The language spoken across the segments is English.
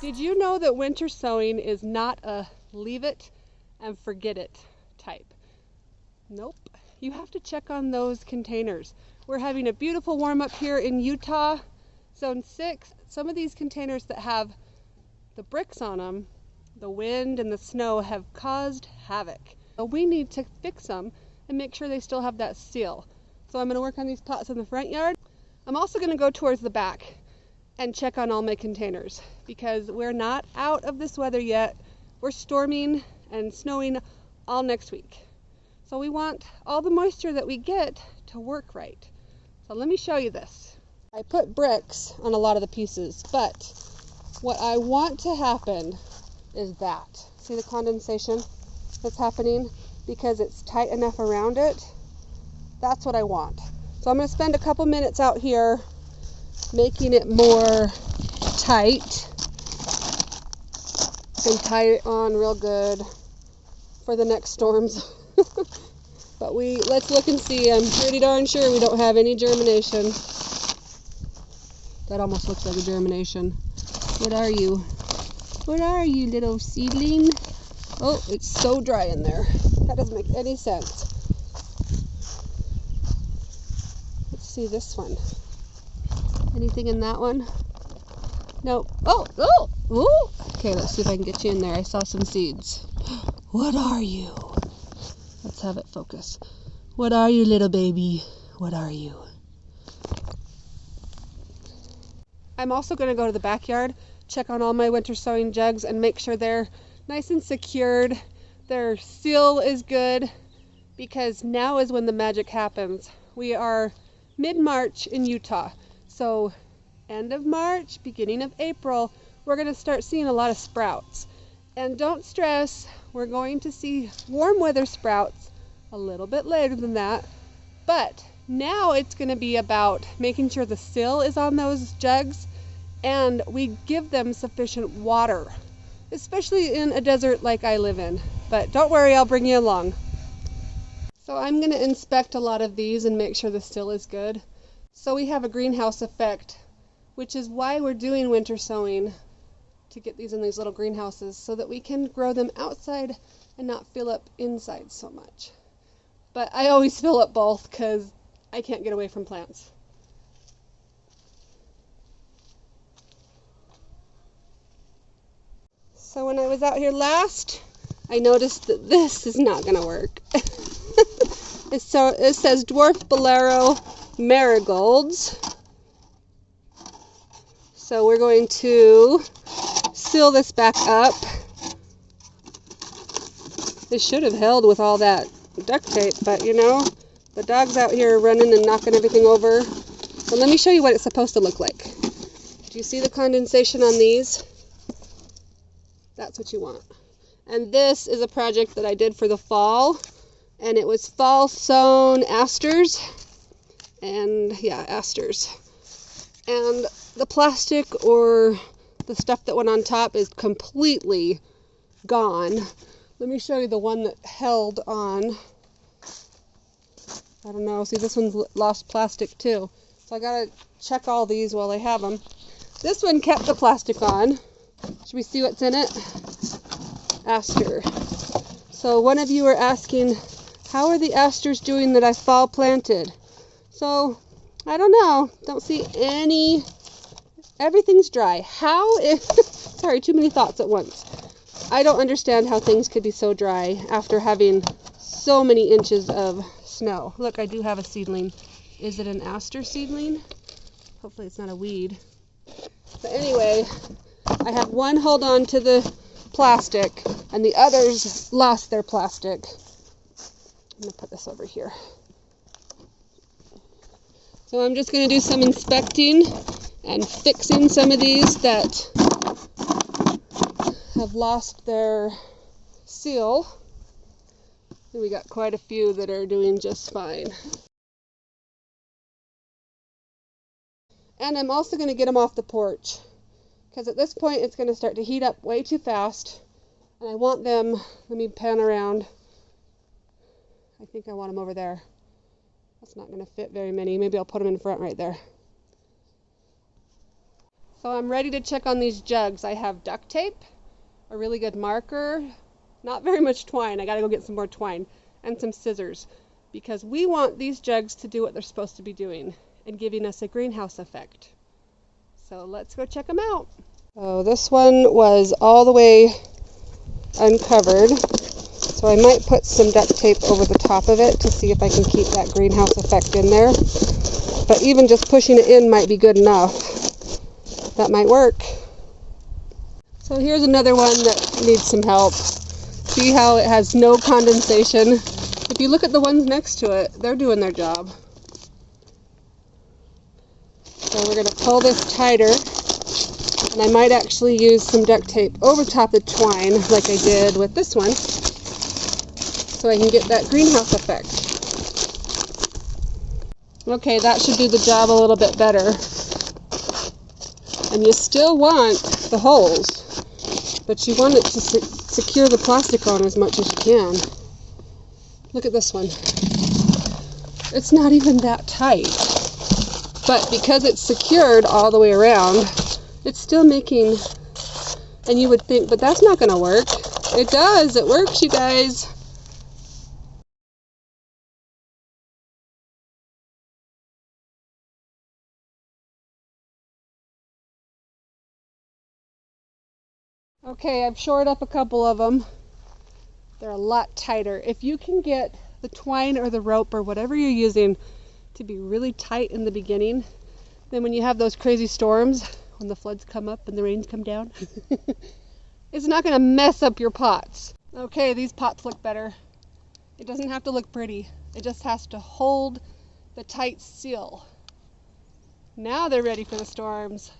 Did you know that winter sowing is not a leave it and forget it type? Nope. You have to check on those containers. We're having a beautiful warm up here in Utah, zone 6. Some of these containers that have the bricks on them, the wind and the snow have caused havoc. So we need to fix them and make sure they still have that seal. So I'm going to work on these pots in the front yard. I'm also going to go towards the back and check on all my containers because we're not out of this weather yet. We're storming and snowing all next week. So we want all the moisture that we get to work right. So let me show you this. I put bricks on a lot of the pieces, but what I want to happen is that. See the condensation that's happening because it's tight enough around it? That's what I want. So I'm going to spend a couple minutes out here making it more tight and tie it on real good for the next storms. But let's look and see. I'm pretty darn sure we don't have any germination. That almost looks like a germination. What are you? What are you, little seedling? Oh, it's so dry in there. That doesn't make any sense. Let's see this one. Anything in that one? Nope. Oh! Okay, let's see if I can get you in there. I saw some seeds. What are you? Let's have it focus. What are you, little baby? What are you? I'm also going to go to the backyard, check on all my winter sowing jugs and make sure they're nice and secured. Their seal is good because now is when the magic happens. We are mid-March in Utah. So end of March, beginning of April, we're going to start seeing a lot of sprouts. And don't stress, we're going to see warm weather sprouts a little bit later than that. But now it's going to be about making sure the sill is on those jugs and we give them sufficient water, especially in a desert like I live in. But don't worry, I'll bring you along. So I'm going to inspect a lot of these and make sure the sill is good. So we have a greenhouse effect, which is why we're doing winter sowing, to get these in these little greenhouses so that we can grow them outside and not fill up inside so much. But I always fill up both because I can't get away from plants. So when I was out here last, I noticed that this is not going to work. It says dwarf bolero marigolds. So we're going to seal this back up. This should have held with all that duct tape, but you know, the dog's out here running and knocking everything over. So let me show you what it's supposed to look like. Do you see the condensation on these? That's what you want. And this is a project that I did for the fall, and it was fall sown asters. And yeah, asters. And the plastic or the stuff that went on top is completely gone. Let me show you the one that held on. I don't know. See, this one's lost plastic too. So I gotta check all these while I have them. This one kept the plastic on. Should we see what's in it? Aster. So one of you are asking, how are the asters doing that I fall planted? So I don't know. Don't see any. Everything's dry. How if sorry, too many thoughts at once. I don't understand how things could be so dry after having so many inches of snow. Look, I do have a seedling. Is it an aster seedling? Hopefully it's not a weed. But anyway, I have one hold on to the plastic and the others lost their plastic. I'm going to put this over here. So I'm just going to do some inspecting and fixing some of these that have lost their seal. And we got quite a few that are doing just fine. And I'm also going to get them off the porch because at this point it's going to start to heat up way too fast. And I want them, let me pan around. I think I want them over there. That's not going to fit very many. Maybe I'll put them in front right there. So I'm ready to check on these jugs. I have duct tape, a really good marker, not very much twine. I gotta go get some more twine, and some scissors, because we want these jugs to do what they're supposed to be doing and giving us a greenhouse effect. So let's go check them out. So this one was all the way uncovered, so I might put some duct tape over the top of it to see if I can keep that greenhouse effect in there. But even just pushing it in might be good enough. That might work. So here's another one that needs some help. See how it has no condensation? If you look at the ones next to it, they're doing their job. So we're going to pull this tighter, and I might actually use some duct tape over top the twine like I did with this one, so I can get that greenhouse effect. Okay, that should do the job a little bit better. And you still want the holes, but you want it to secure the plastic on as much as you can. Look at this one. It's not even that tight, but because it's secured all the way around, it's still making, and you would think, but that's not going to work. It does. It works, you guys. Okay, I've shored up a couple of them. They're a lot tighter. If you can get the twine or the rope or whatever you're using to be really tight in the beginning, then when you have those crazy storms, when the floods come up and the rains come down, it's not going to mess up your pots. Okay, these pots look better. It doesn't have to look pretty. It just has to hold the tight seal. Now they're ready for the storms.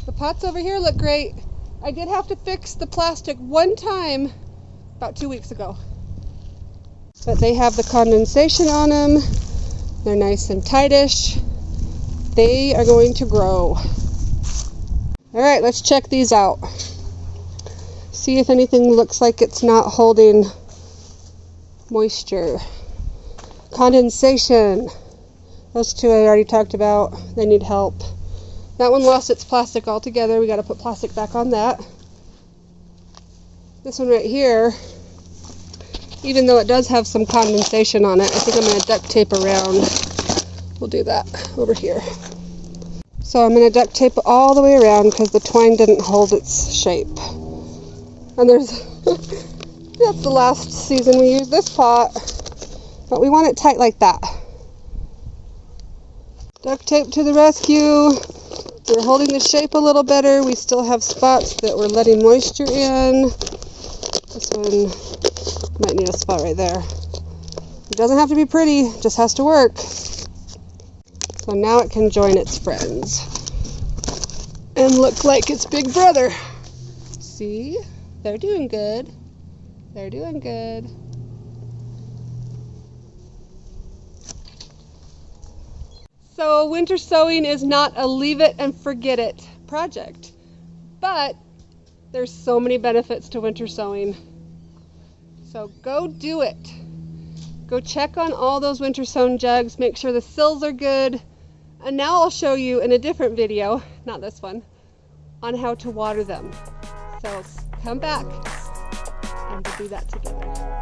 The pots over here look great. I did have to fix the plastic one time about 2 weeks ago. But they have the condensation on them. They're nice and tightish. They are going to grow. All right, let's check these out. See if anything looks like it's not holding moisture. Condensation. Those two I already talked about. They need help. That one lost its plastic altogether. We got to put plastic back on that. This one right here, even though it does have some condensation on it, I think I'm going to duct tape around. We'll do that over here. So I'm going to duct tape all the way around because the twine didn't hold its shape. And there's, that's the last season we used this pot, but we want it tight like that. Duct tape to the rescue. We're holding the shape a little better. We still have spots that we're letting moisture in. This one might need a spot right there. It doesn't have to be pretty, it just has to work. So now it can join its friends and look like its big brother. See? They're doing good. They're doing good. So winter sowing is not a leave it and forget it project, but there's so many benefits to winter sowing. So go do it. Go check on all those winter sown jugs, make sure the sills are good, and now I'll show you in a different video, not this one, on how to water them. So come back and we'll do that together.